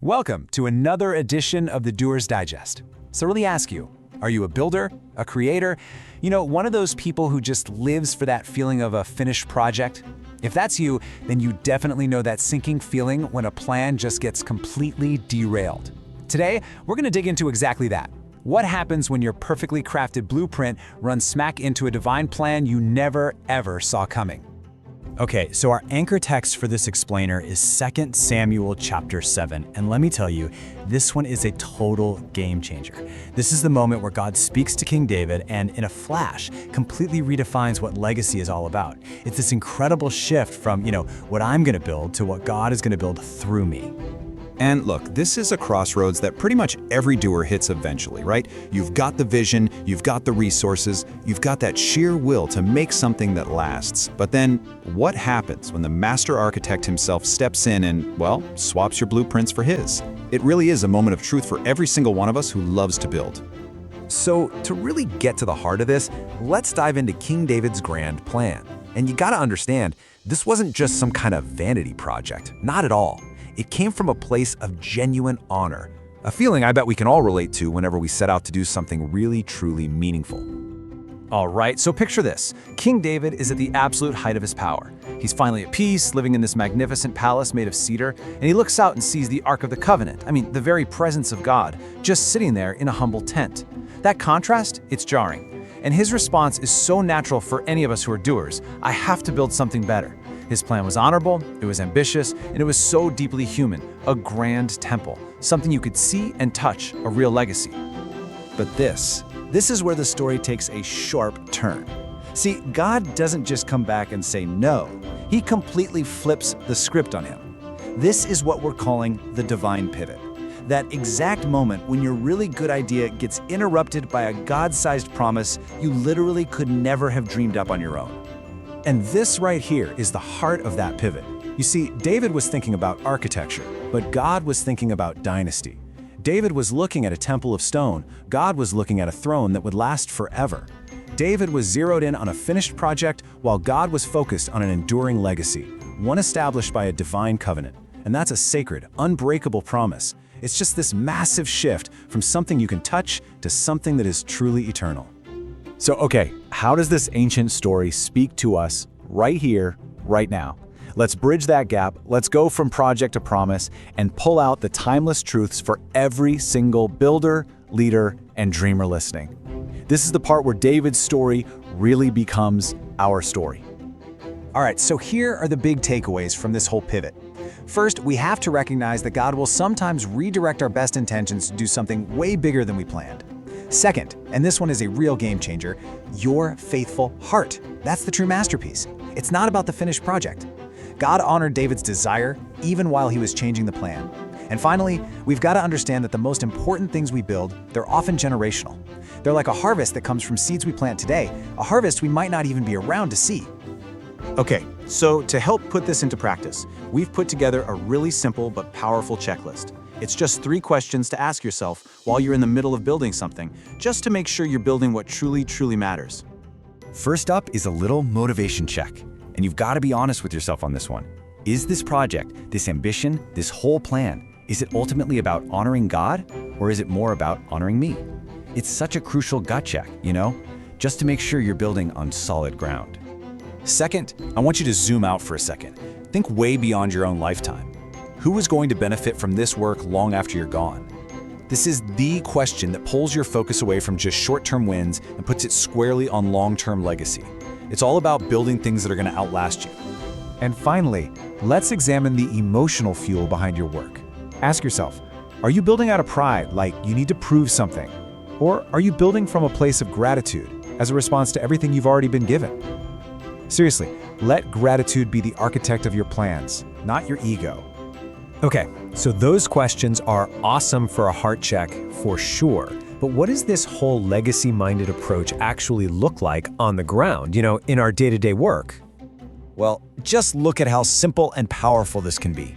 Welcome to another edition of the Doer's Digest. So let me ask you, are you a builder, a creator? One of those people who just lives for that feeling of a finished project? If that's you, then you definitely know that sinking feeling when a plan just gets completely derailed. Today, we're going to dig into exactly that. What happens when your perfectly crafted blueprint runs smack into a divine plan you never, ever saw coming? Okay, so our anchor text for this explainer is 2 Samuel chapter 7, and let me tell you, this one is a total game changer. This is the moment where God speaks to King David and, in a flash, completely redefines what legacy is all about. It's this incredible shift from, what I'm gonna build to what God is gonna build through me. And look, this is a crossroads that pretty much every doer hits eventually, right? You've got the vision, you've got the resources, you've got that sheer will to make something that lasts. But then, what happens when the master architect himself steps in and, well, swaps your blueprints for his? It really is a moment of truth for every single one of us who loves to build. So, to really get to the heart of this, let's dive into King David's grand plan. And you gotta understand, this wasn't just some kind of vanity project. Not at all. It came from a place of genuine honor, a feeling I bet we can all relate to whenever we set out to do something really, truly meaningful. All right, so picture this. King David is at the absolute height of his power. He's finally at peace, living in this magnificent palace made of cedar, and he looks out and sees the Ark of the Covenant, the very presence of God, just sitting there in a humble tent. That contrast, it's jarring. And his response is so natural for any of us who are doers. I have to build something better. His plan was honorable, it was ambitious, and it was so deeply human, a grand temple, something you could see and touch, a real legacy. But this is where the story takes a sharp turn. See, God doesn't just come back and say no, he completely flips the script on him. This is what we're calling the divine pivot. That exact moment when your really good idea gets interrupted by a God-sized promise you literally could never have dreamed up on your own. And this right here is the heart of that pivot. You see, David was thinking about architecture, but God was thinking about dynasty. David was looking at a temple of stone. God was looking at a throne that would last forever. David was zeroed in on a finished project, while God was focused on an enduring legacy, one established by a divine covenant. And that's a sacred, unbreakable promise. It's just this massive shift from something you can touch to something that is truly eternal. So, okay, how does this ancient story speak to us right here, right now? Let's bridge that gap, let's go from project to promise, and pull out the timeless truths for every single builder, leader, and dreamer listening. This is the part where David's story really becomes our story. All right, so here are the big takeaways from this whole pivot. First, we have to recognize that God will sometimes redirect our best intentions to do something way bigger than we planned. Second, and this one is a real game changer, your faithful heart. That's the true masterpiece. It's not about the finished project. God honored David's desire even while he was changing the plan. And finally, we've got to understand that the most important things we build, they're often generational. They're like a harvest that comes from seeds we plant today, a harvest we might not even be around to see. Okay, so to help put this into practice, we've put together a really simple but powerful checklist. It's just 3 questions to ask yourself while you're in the middle of building something, just to make sure you're building what truly, truly matters. First up is a little motivation check. And you've got to be honest with yourself on this one. Is this project, this ambition, this whole plan, is it ultimately about honoring God, or is it more about honoring me? It's such a crucial gut check, just to make sure you're building on solid ground. Second, I want you to zoom out for a second. Think way beyond your own lifetime. Who is going to benefit from this work long after you're gone? This is the question that pulls your focus away from just short-term wins and puts it squarely on long-term legacy. It's all about building things that are going to outlast you. And finally, let's examine the emotional fuel behind your work. Ask yourself, are you building out of pride, like you need to prove something? Or are you building from a place of gratitude as a response to everything you've already been given? Seriously, let gratitude be the architect of your plans, not your ego. Okay, so those questions are awesome for a heart check for sure. But what does this whole legacy-minded approach actually look like on the ground, in our day-to-day work? Well, just look at how simple and powerful this can be.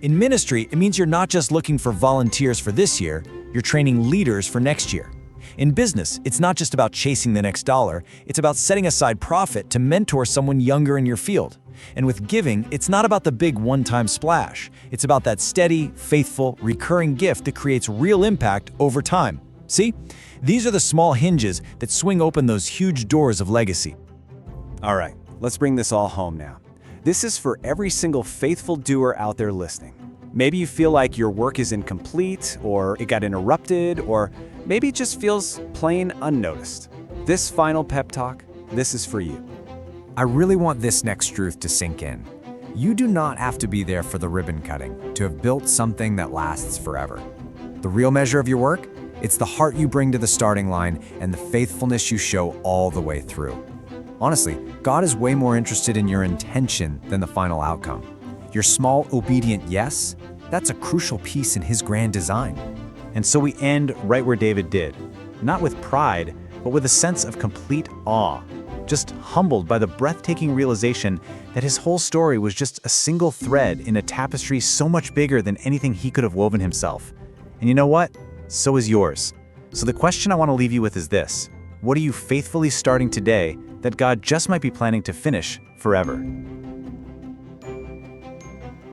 In ministry, it means you're not just looking for volunteers for this year, you're training leaders for next year. In business, it's not just about chasing the next dollar, it's about setting aside profit to mentor someone younger in your field. And with giving, it's not about the big one-time splash. It's about that steady, faithful, recurring gift that creates real impact over time. See? These are the small hinges that swing open those huge doors of legacy. All right, let's bring this all home now. This is for every single faithful doer out there listening. Maybe you feel like your work is incomplete, or it got interrupted, or maybe it just feels plain unnoticed. This final pep talk, this is for you. I really want this next truth to sink in. You do not have to be there for the ribbon cutting to have built something that lasts forever. The real measure of your work? It's the heart you bring to the starting line and the faithfulness you show all the way through. Honestly, God is way more interested in your intention than the final outcome. Your small, obedient yes, that's a crucial piece in His grand design. And so we end right where David did, not with pride, but with a sense of complete awe, just humbled by the breathtaking realization that his whole story was just a single thread in a tapestry so much bigger than anything he could have woven himself. And you know what? So is yours. So the question I want to leave you with is this: what are you faithfully starting today that God just might be planning to finish forever?